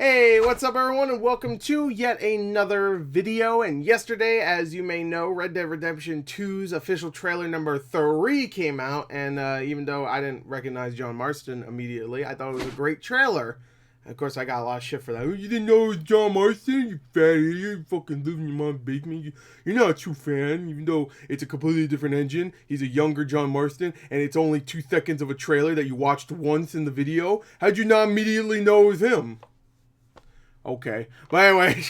Hey, what's up everyone, and welcome to yet another video. And yesterday, as you may know, Red Dead Redemption 2's official trailer number 3 came out, and even though I didn't recognize John Marston immediately, I thought it was a great trailer. And of course, I got a lot of shit for that. Oh, you didn't know it was John Marston? You fat idiot. You fucking live in your mom's basement. You're not a true fan, even though it's a completely different engine. He's a younger John Marston, and it's only 2 seconds of a trailer that you watched once in the video. How'd you not immediately know it was him? Okay. But anyway,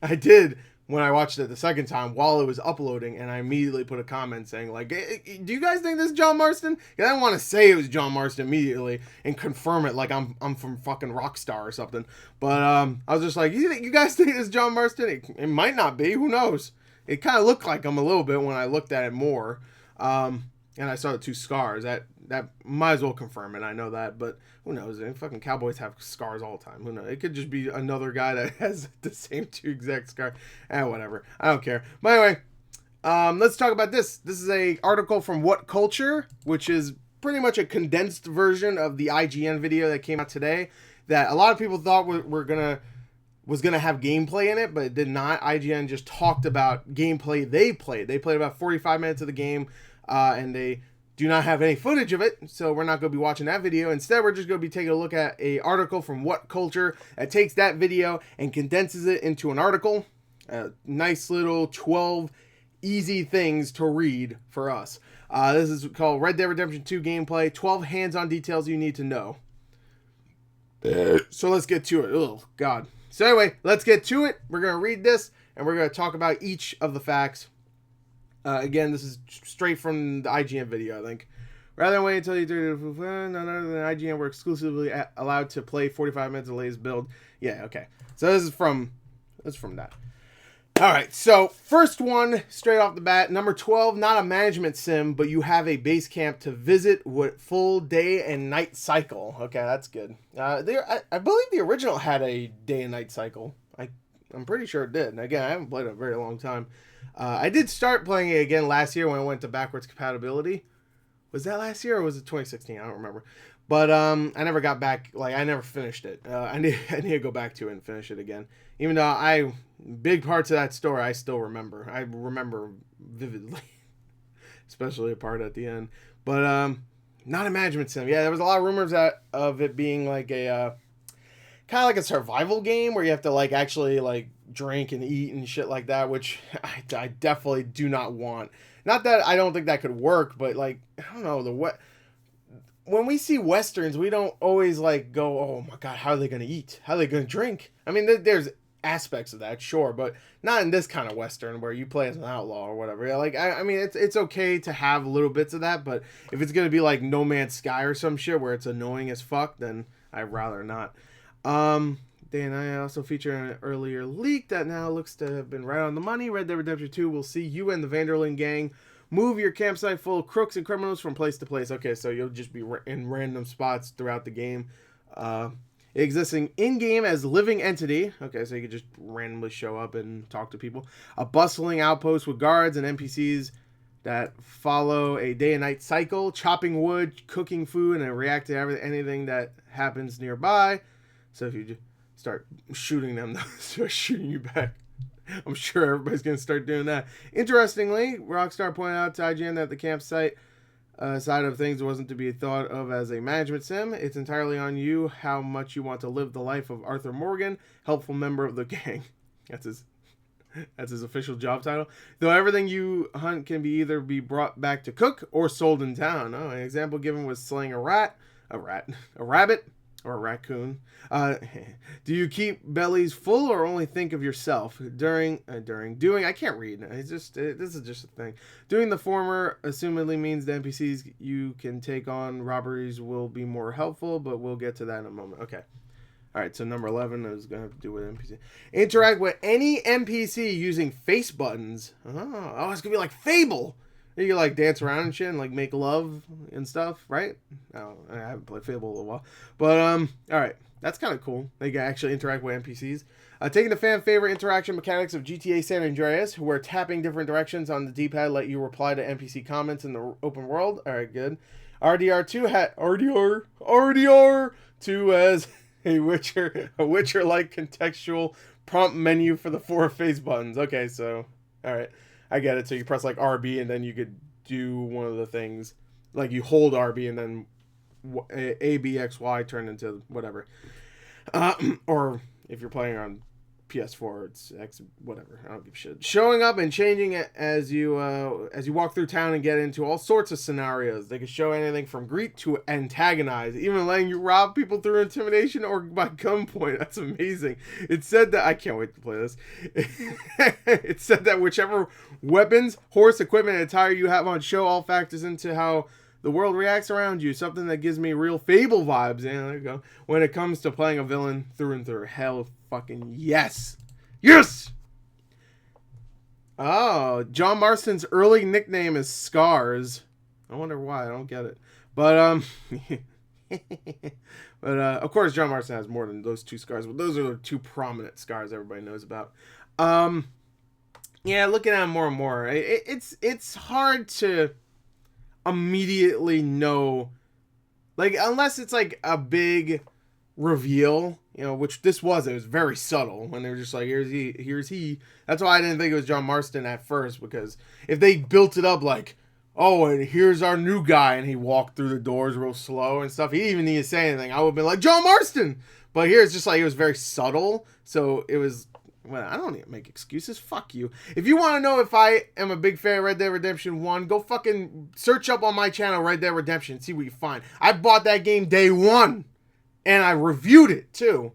I did when I watched it the second time while it was uploading, and I immediately put a comment saying, like, hey, do you guys think this is John Marston? Because I didn't want to say it was John Marston immediately and confirm it like I'm from fucking Rockstar or something. But I was just like, you guys think this is John Marston? It might not be. Who knows? It kind of looked like him a little bit when I looked at it more. And I saw the 2 scars. That might as well confirm it. I know that, but who knows? Fucking cowboys have scars all the time. Who knows? It could just be another guy that has the same 2 exact scars. Whatever. I don't care. But anyway, let's talk about this. This is a article from WhatCulture, which is pretty much a condensed version of the IGN video that came out today. That a lot of people thought was gonna have gameplay in it, but it did not. IGN just talked about gameplay they played. They played about 45 minutes of the game, and they do not have any footage of it, so we're not going to be watching that video. Instead, we're just going to be taking a look at an article from WhatCulture that takes that video and condenses it into an article. A nice little 12 easy things to read for us. This is called Red Dead Redemption 2 Gameplay, 12 hands-on details you need to know. So let's get to it. Oh, God. So anyway, let's get to it. We're going to read this, and we're going to talk about each of the facts. Again, this is straight from the IGN video, I think. Rather than wait until you do none other than IGN, we're exclusively allowed to play 45 minutes of the latest build. Yeah, okay. So this is from that. All right, so first one, straight off the bat, number 12, not a management sim, but you have a base camp to visit with full day and night cycle. Okay, that's good. I believe the original had a day and night cycle. I'm pretty sure it did. And again, I haven't played it a very long time. I did start playing it again last year when I went to backwards compatibility. Was that last year or was it 2016? I don't remember. But I never got back. Like, I never finished it. I need to go back to it and finish it again. Even though big parts of that story I still remember. I remember vividly. Especially a part at the end. But not a management sim. Yeah, there was a lot of rumors of it being like a kind of like a survival game where you have to like actually like drink and eat and shit like that, which I definitely do not want. Not that I don't think that could work, but like, I don't know, when we see westerns, we don't always like go, oh my god, how are they gonna eat? How are they gonna drink? I mean, there's aspects of that, sure, but not in this kind of western where you play as an outlaw or whatever. Yeah, like I mean, it's okay to have little bits of that, but if it's gonna be like No Man's Sky or some shit where it's annoying as fuck, then I'd rather not. Dan and I also feature an earlier leak that now looks to have been right on the money. Red Dead Redemption 2 will see you and the Vanderlyn gang move your campsite full of crooks and criminals from place to place. Okay, so you'll just be in random spots throughout the game. Existing in-game as living entity. Okay, so you can just randomly show up and talk to people. A bustling outpost with guards and NPCs that follow a day and night cycle. Chopping wood, cooking food, and react to anything that happens nearby. So if you just start shooting them, they'll start shooting you back. I'm sure everybody's going to start doing that. Interestingly, Rockstar pointed out to IGN that the campsite side of things wasn't to be thought of as a management sim. It's entirely on you how much you want to live the life of Arthur Morgan, helpful member of the gang. That's his official job title. Though everything you hunt can either be brought back to cook or sold in town. Oh, an example given was slaying a rabbit, or a raccoon. Do you keep bellies full or only think of yourself doing? I can't read. It's just this is just a thing. Doing the former assumedly means the NPCs you can take on robberies will be more helpful, but we'll get to that in a moment. Okay. All right. So number 11 is gonna have to do with NPC. Interact with any NPC using face buttons. Oh, it's gonna be like Fable. You can like dance around and shit and like make love and stuff, right? Oh, I haven't played Fable in a little while. But all right. That's kind of cool. They can actually interact with NPCs. Taking the fan favorite interaction mechanics of GTA San Andreas, where tapping different directions on the D-pad let you reply to NPC comments in the open world. All right, good. RDR2 had RDR2 as a Witcher-like contextual prompt menu for the 4 face buttons. Okay, so all right, I get it. So you press like RB and then you could do one of the things, like you hold RB and then A B X Y turn into whatever. Or if you're playing on PS4, it's X, whatever. I don't give a shit. Showing up and changing it as you walk through town and get into all sorts of scenarios. They can show anything from greet to antagonize, even letting you rob people through intimidation or by gunpoint. That's amazing. It said that I can't wait to play this. It said that whichever weapons, horse, equipment, and attire you have on show all factors into how the world reacts around you. Something that gives me real Fable vibes. Yeah, there you go. When it comes to playing a villain through and through. Hell fucking yes. Yes! Oh, John Marston's early nickname is Scars. I wonder why. I don't get it. But, of course, John Marston has more than those 2 scars. But those are the 2 prominent scars everybody knows about. Yeah, looking at him more and more. It's hard to immediately know, like, unless it's like a big reveal, you know, which this was. It was very subtle when they were just like, here's he. That's why I didn't think it was John Marston at first, because if they built it up like, oh, and here's our new guy, and he walked through the doors real slow and stuff, he didn't even need to say anything, I would have been like, John Marston. But here it's just like, it was very subtle, so it was, well, I don't need to make excuses. Fuck you. If you want to know if I am a big fan of Red Dead Redemption 1, go fucking search up on my channel Red Dead Redemption and see what you find. I bought that game day 1. And I reviewed it too.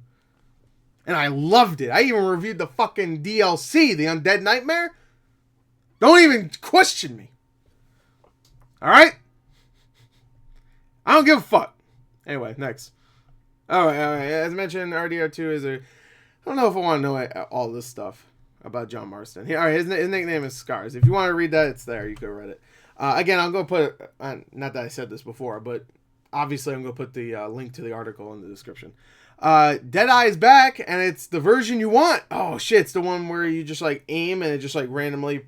And I loved it. I even reviewed the fucking DLC, the Undead Nightmare. Don't even question me. Alright? I don't give a fuck. Anyway, next. Alright. As mentioned, RDR2 is a... I don't know if I want to know all this stuff about John Marston. All right, his nickname is Scars. If you want to read that, it's there. You can read it. Again, I'm going to put not that I said this before, but obviously I'm going to put the link to the article in the description. Deadeye is back, and it's the version you want. Oh, shit. It's the one where you just, like, aim, and it just, like, randomly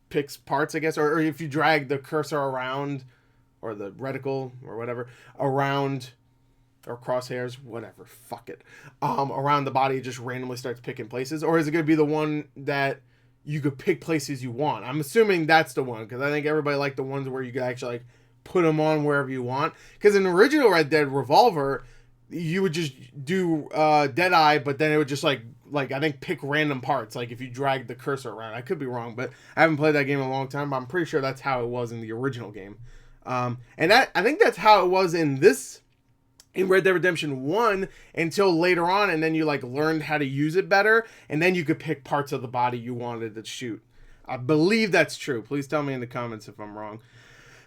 picks parts, I guess. Or if you drag the cursor around, or the reticle, or whatever, around... or crosshairs, whatever, fuck it, around the body, it just randomly starts picking places? Or is it going to be the one that you could pick places you want? I'm assuming that's the one, because I think everybody liked the ones where you could actually, like, put them on wherever you want. Because in the original Red Dead Revolver, you would just do Deadeye, but then it would just, like, I think pick random parts, like if you drag the cursor around. I could be wrong, but I haven't played that game in a long time, but I'm pretty sure that's how it was in the original game. And that, I think that's how it was in Red Dead Redemption 1 until later on, and then you, like, learned how to use it better, and then you could pick parts of the body you wanted to shoot. I believe that's true. Please tell me in the comments if I'm wrong.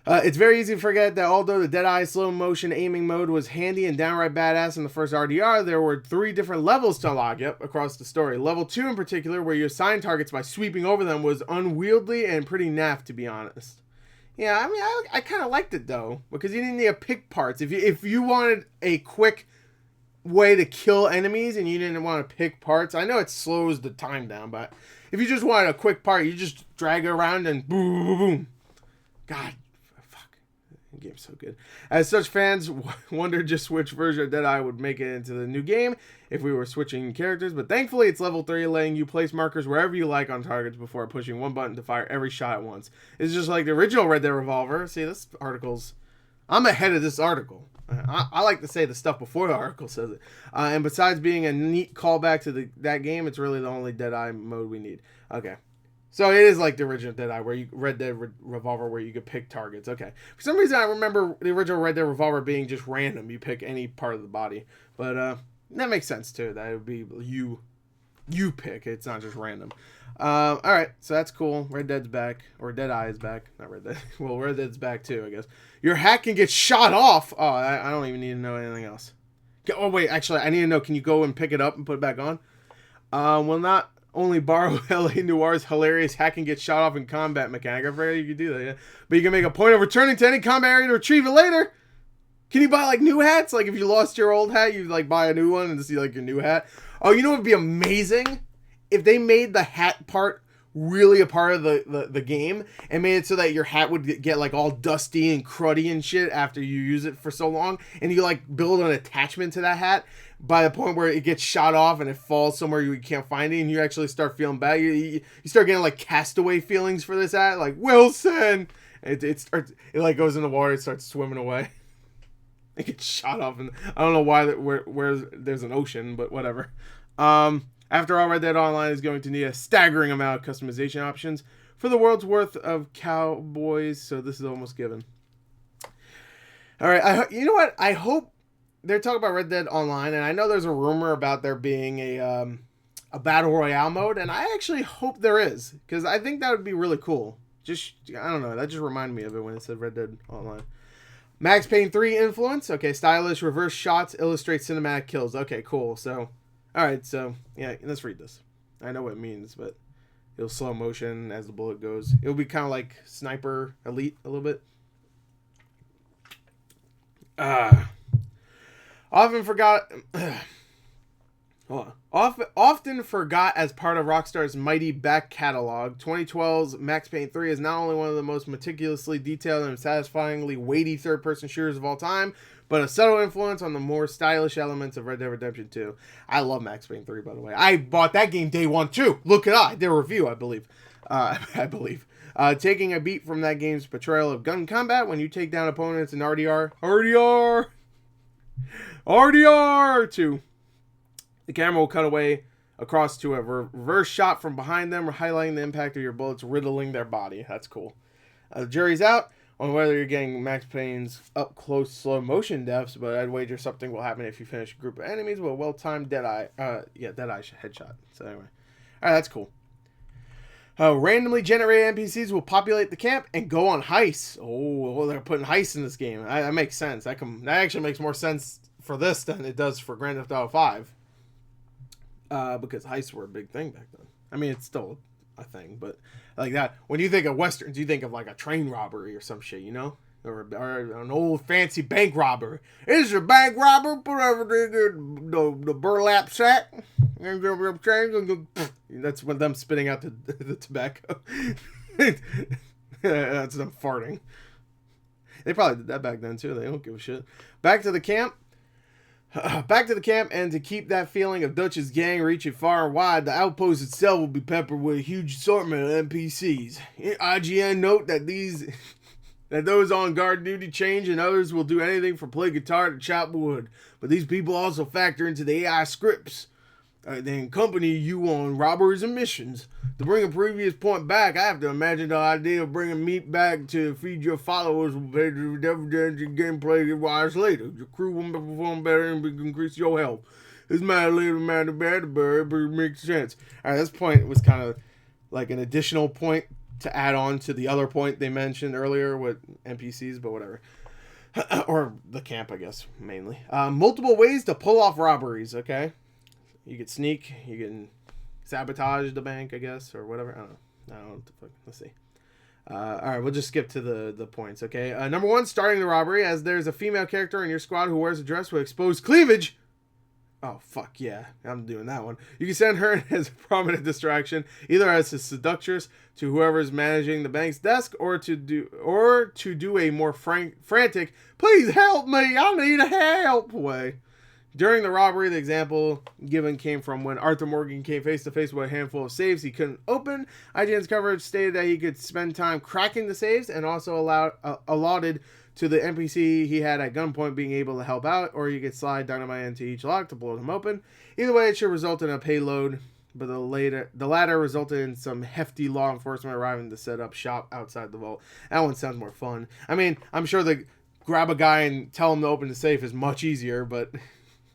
It's very easy to forget that although the Deadeye slow motion aiming mode was handy and downright badass in the first RDR, there were 3 different levels to unlock across the story. Level 2 in particular, where you assign targets by sweeping over them, was unwieldy and pretty naff, to be honest. Yeah, I mean, I kind of liked it, though, because you didn't need to pick parts. If you wanted a quick way to kill enemies and you didn't want to pick parts, I know it slows the time down, but if you just wanted a quick part, you just drag it around and boom, boom, boom. God, fuck. The game's so good. As such, fans wondered just which version of Deadeye would make it into the new game if we were switching characters, but thankfully it's level 3, letting you place markers wherever you like on targets before pushing one button to fire every shot at once. It's just like the original Red Dead Revolver. See, this article's... I'm ahead of this article. I like to say the stuff before the article says it. And besides being a neat callback to that game, it's really the only Deadeye mode we need. Okay. So it is like the original Deadeye, where Red Dead Revolver, where you could pick targets. Okay. For some reason, I remember the original Red Dead Revolver being just random. You pick any part of the body. But that makes sense, too. That would be you pick. It's not just random. All right. So that's cool. Red Dead's back. Or Deadeye is back. Not Red Dead. Well, Red Dead's back, too, I guess. Your hat can get shot off. Oh, I don't even need to know anything else. Oh, wait. Actually, I need to know. Can you go and pick it up and put it back on? Well, not only borrow L.A. Noir's hilarious hack and get shot off in combat mechanic. I forgot you could do that, yeah. But you can make a point of returning to any combat area to retrieve it later. Can you buy, like, new hats? Like, if you lost your old hat, you, like, buy a new one and see, like, your new hat. Oh, you know what would be amazing? If they made the hat part really a part of the game, and made it so that your hat would get like all dusty and cruddy and shit after you use it for so long, and you like build an attachment to that hat by the point where it gets shot off and it falls somewhere you can't find it, and you actually start feeling bad. You start getting like castaway feelings for this hat, like Wilson. It starts, it like goes in the water, it starts swimming away. It gets shot off, and I don't know why where there's an ocean, but whatever. After all, Red Dead Online is going to need a staggering amount of customization options for the world's worth of cowboys, so this is almost given. All right, you know what? I hope they're talking about Red Dead Online, and I know there's a rumor about there being a battle royale mode, and I actually hope there is, because I think that would be really cool. Just, I don't know, that just reminded me of it when it said Red Dead Online. Max Payne 3 influence. Okay, stylish reverse shots illustrate cinematic kills. Okay, cool. So, alright, so, yeah, let's read this. I know what it means, but it'll slow motion as the bullet goes. It'll be kind of like Sniper Elite a little bit. Often forgot... Often forgot as part of Rockstar's mighty back catalog, 2012's Max Payne 3 is not only one of the most meticulously detailed and satisfyingly weighty third-person shooters of all time, but a subtle influence on the more stylish elements of Red Dead Redemption 2. I love Max Payne 3, by the way. I bought that game day one, too. Look it up. I did a review, I believe. Taking a beat from that game's portrayal of gun combat when you take down opponents in RDR 2. The camera will cut away across to a reverse shot from behind them, highlighting the impact of your bullets riddling their body. That's cool. The jury's out on whether you're getting Max Payne's up-close slow motion deaths, but I'd wager something will happen if you finish a group of enemies with a well-timed Deadeye headshot. So anyway. Alright, that's cool. Randomly generated NPCs will populate the camp and go on heists. Oh, they're putting heists in this game. That makes sense. That actually makes more sense for this than it does for Grand Theft Auto 5. Because heists were a big thing back then. I mean, it's still a thing, but like that. When you think of westerns, you think of like a train robbery or some shit, you know, or an old fancy bank robbery. Is a bank robber put over the burlap sack? That's when them spitting out the tobacco. That's them farting. They probably did that back then too. They don't give a shit. Back to the camp, and to keep that feeling of Dutch's gang reaching far and wide, the outpost itself will be peppered with a huge assortment of NPCs. IGN note that those on guard duty change, and others will do anything from play guitar to chop wood. But these people also factor into the AI scripts they accompany you on robberies and missions. To bring a previous point back, I have to imagine the idea of bringing meat back to feed your followers will pay the gameplay wise later. Your crew will perform better and increase your health. This matter makes sense. Alright, this point was kind of like an additional point to add on to the other point they mentioned earlier with NPCs, but whatever. Or the camp, I guess, mainly. Multiple ways to pull off robberies, okay? You can sneak, you can sabotage the bank, I guess, or whatever. I don't know what the fuck. Let's see. Alright, we'll just skip to the points, okay? Number 1, starting the robbery, as there's a female character in your squad who wears a dress with exposed cleavage. Oh, fuck yeah. I'm doing that one. You can send her as a prominent distraction, either as a seductress to whoever's managing the bank's desk, or to do a more frantic, please help me, I need help way. During the robbery, the example given came from when Arthur Morgan came face to face with a handful of safes he couldn't open. IGN's coverage stated that he could spend time cracking the safes, and also allotted to the NPC he had at gunpoint being able to help out, or you could slide dynamite into each lock to blow them open. Either way, it should result in a payload, but the latter resulted in some hefty law enforcement arriving to set up shop outside the vault. That one sounds more fun. I mean, I'm sure the grab a guy and tell him to open the safe is much easier, but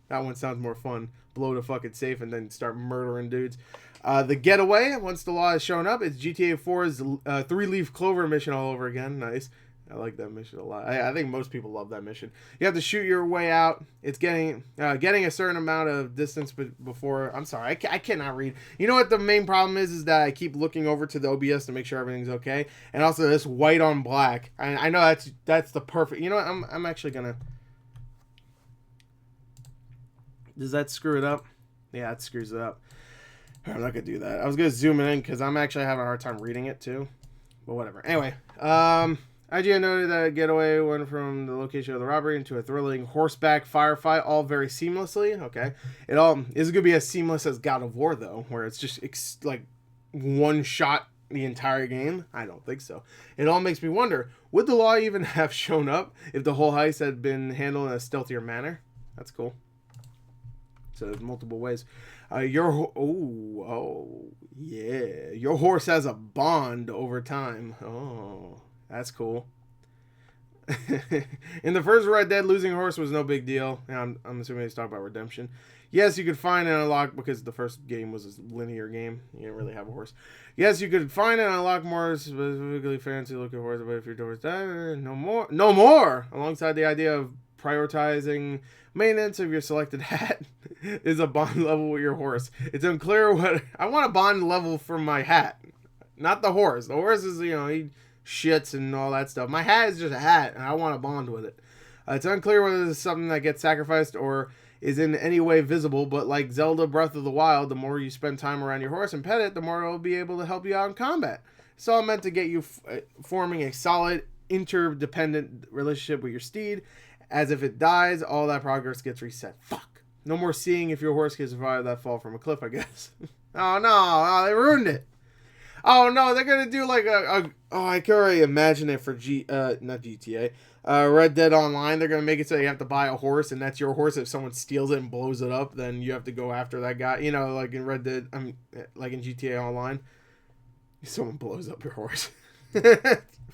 that one sounds more fun. Blow the fucking safe and then start murdering dudes. The getaway, once the law has shown up, it's GTA 4's 3-leaf clover mission all over again. Nice. I like that mission a lot. I think most people love that mission. You have to shoot your way out. It's getting a certain amount of distance before... I'm sorry, I cannot read. You know what the main problem is that I keep looking over to the OBS to make sure everything's okay. And also this white on black. I know that's the perfect... You know what? I'm actually going to... Does that screw it up? Yeah, it screws it up. I'm not gonna do that. I was gonna zoom in because I'm actually having a hard time reading it too. But whatever. Anyway, IGN noted that getaway went from the location of the robbery into a thrilling horseback firefight, all very seamlessly. Okay, it all is gonna be as seamless as God of War though, where it's just like one shot the entire game. I don't think so. It all makes me wonder: would the law even have shown up if the whole heist had been handled in a stealthier manner? That's cool. So there's multiple ways. Your horse has a bond over time. Oh, that's cool. In the first Red Dead, losing a horse was no big deal. I'm assuming he's talking about redemption. Yes, you could find and unlock, because the first game was a linear game. You didn't really have a horse. Yes, you could find and unlock more specifically fancy looking horses, but if your horse died, no more. Alongside the idea of prioritizing maintenance of your selected hat is a bond level with your horse. It's unclear what I want a bond level for my hat, not the horse. The horse is, he shits and all that stuff. My hat is just a hat, and I want a bond with it. It's unclear whether this is something that gets sacrificed or is in any way visible, but like Zelda Breath of the Wild, the more you spend time around your horse and pet it, the more it will be able to help you out in combat. It's all meant to get you forming a solid, interdependent relationship with your steed, as if it dies, all that progress gets reset. Fuck. No more seeing if your horse can survive that fall from a cliff, I guess. Oh no, they ruined it. Oh no, they're gonna do like I can already imagine it for not GTA. Red Dead Online, they're gonna make it so you have to buy a horse, and that's your horse. If someone steals it and blows it up, then you have to go after that guy. Like in Red Dead, like in GTA Online, someone blows up your horse.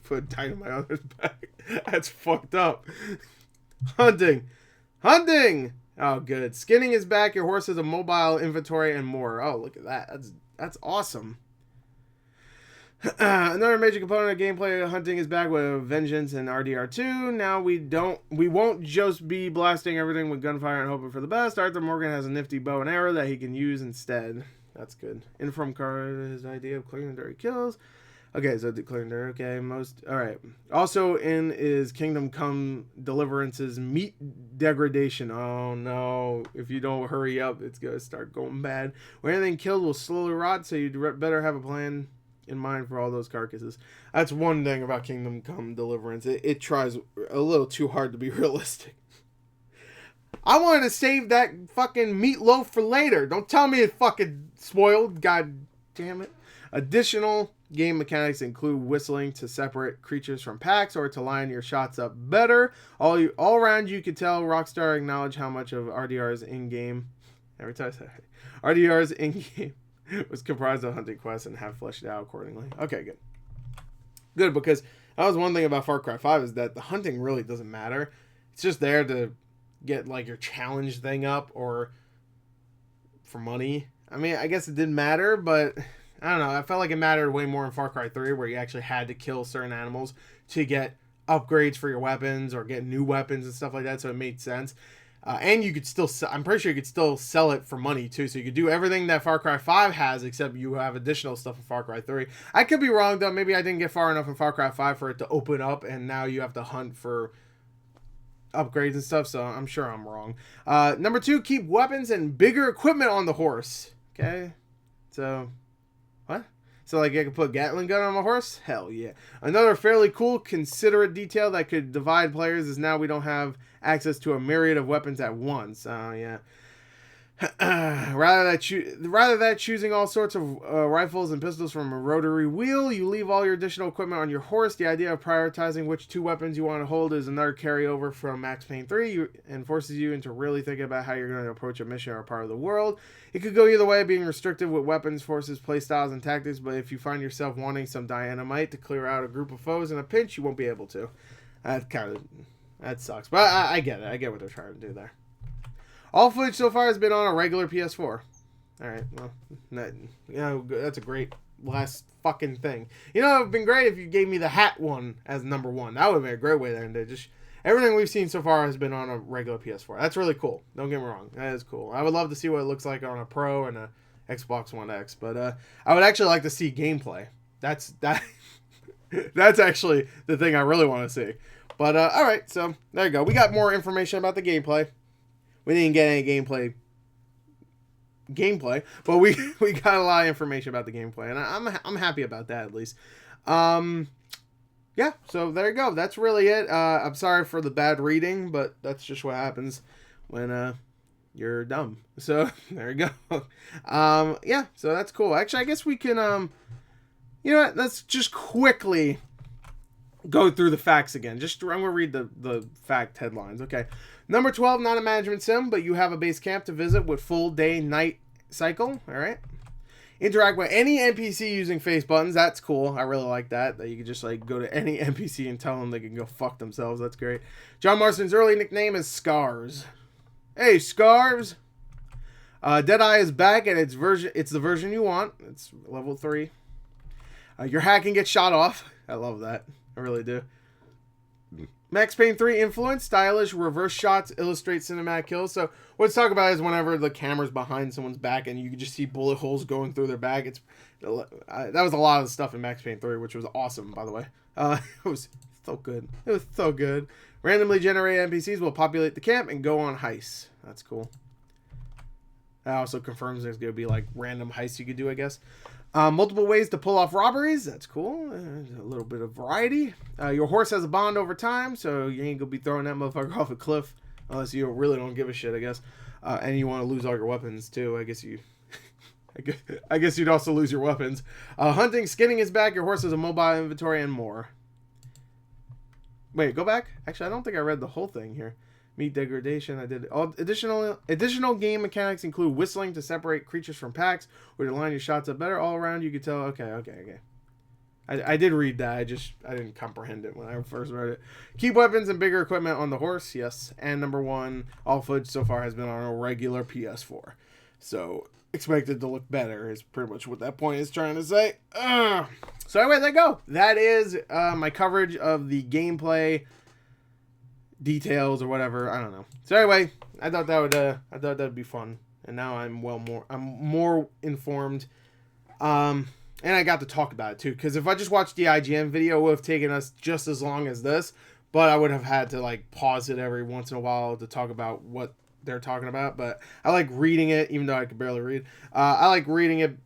Put dynamite on his back. That's fucked up. Hunting. Oh, good. Skinning is back. Your horse has a mobile inventory and more. Oh, look at that. That's awesome. Another major component of gameplay, hunting is back with vengeance and RDR2. Now we won't just be blasting everything with gunfire and hoping for the best. Arthur Morgan has a nifty bow and arrow that he can use instead. That's good. Inform Carr his idea of clearing dirty kills. Okay, so declaring dirty. Okay, alright. Also in is Kingdom Come Deliverance's meat degradation. Oh no. If you don't hurry up, it's gonna start going bad. When anything killed will slowly rot, so you'd better have a plan in mind for all those carcasses. That's one thing about Kingdom Come Deliverance. It tries a little too hard to be realistic. I wanted to save that fucking meatloaf for later. Don't tell me it fucking spoiled. God damn it. Additional game mechanics include whistling to separate creatures from packs or to line your shots up better. All around you can tell Rockstar acknowledge how much of RDR's in-game. Every time I say RDR's in-game was comprised of hunting quests and have fleshed out accordingly. Okay, good. Good, because that was one thing about Far Cry 5 is that the hunting really doesn't matter. It's just there to get like your challenge thing up or for money. I mean, I guess it didn't matter, but I don't know. I felt like it mattered way more in Far Cry 3 where you actually had to kill certain animals to get upgrades for your weapons or get new weapons and stuff like that, so it made sense. And you could still I'm pretty sure you could still sell it for money too. So you could do everything that Far Cry 5 has, except you have additional stuff in Far Cry 3. I could be wrong though. Maybe I didn't get far enough in Far Cry 5 for it to open up, and now you have to hunt for upgrades and stuff. So I'm sure I'm wrong. Number 2, keep weapons and bigger equipment on the horse. Okay. So what? So like I could put a Gatling gun on my horse? Hell yeah. Another fairly cool, considerate detail that could divide players is now we don't have access to a myriad of weapons at once. Oh yeah. Rather than choosing all sorts of rifles and pistols from a rotary wheel, you leave all your additional equipment on your horse. The idea of prioritizing which 2 weapons you want to hold is another carryover from Max Payne 3 and forces you into really thinking about how you're going to approach a mission or a part of the world. It could go either way, being restrictive with weapons, forces, playstyles, and tactics, but if you find yourself wanting some dynamite to clear out a group of foes in a pinch, you won't be able to. That sucks, but I get it. I get what they're trying to do there. All footage so far has been on a regular PS4. Alright, well, that's a great last fucking thing. It would have been great if you gave me the hat one as number 1. That would have been a great way to end it. Just everything we've seen so far has been on a regular PS4. That's really cool. Don't get me wrong. That is cool. I would love to see what it looks like on a Pro and a Xbox One X, but I would actually like to see gameplay. That's actually the thing I really want to see. But alright, so there you go. We got more information about the gameplay. We didn't get any gameplay gameplay, but we got a lot of information about the gameplay, and I'm happy about that at least. Yeah, so there you go. That's really it. I'm sorry for the bad reading, but that's just what happens when you're dumb. So there you go. Yeah, so that's cool. Actually, I guess we can you know what? Let's just quickly go through the facts again. I'm gonna read the fact headlines. Okay. Number 12, not a management sim, but you have a base camp to visit with full day-night cycle. All right. Interact with any NPC using face buttons. That's cool. I really like that. That you can just like go to any NPC and tell them they can go fuck themselves. That's great. John Marston's early nickname is Scars. Hey, Scars. Deadeye is back, and it's the version you want. It's level 3. Your hack can get shot off. I love that. I really do. Max Payne 3 influence, stylish reverse shots illustrate cinematic kills. So what it's talking about is whenever the camera's behind someone's back and you can just see bullet holes going through their back. That was a lot of the stuff in Max Payne 3, which was awesome, by the way. It was so good. It was so good. Randomly generated NPCs will populate the camp and go on heists. That's cool. That also confirms there's going to be like random heists you could do, I guess. Multiple ways to pull off robberies. That's cool. A little bit of variety. Your horse has a bond over time, so you ain't going to be throwing that motherfucker off a cliff unless you really don't give a shit, I guess. And you want to lose all your weapons, too. I guess I guess you'd also lose your weapons. Hunting, skinning is back. Your horse has a mobile inventory and more. Wait, go back. Actually, I don't think I read the whole thing here. Meat degradation. I did. All additional game mechanics include whistling to separate creatures from packs, or to line your shots up better. All around, you could tell. Okay. I did read that. I didn't comprehend it when I first read it. Keep weapons and bigger equipment on the horse. Yes. And number 1, all footage so far has been on a regular PS4, so expected to look better is pretty much what that point is trying to say. So anyway, there you go. That is my coverage of the gameplay details or whatever. I don't know. So anyway, I thought that would be fun, and now I'm more informed, and I got to talk about it too. Because if I just watched the IGN video, it would have taken us just as long as this, but I would have had to like pause it every once in a while to talk about what they're talking about. But I like reading it, even though I could barely read. I like reading it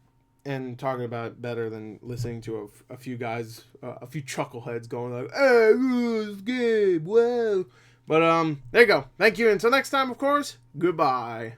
and talking about it better than listening to a few guys, a few chuckleheads going like, "Hey, this game, wow." But there you go. Thank you. Until next time, of course. Goodbye.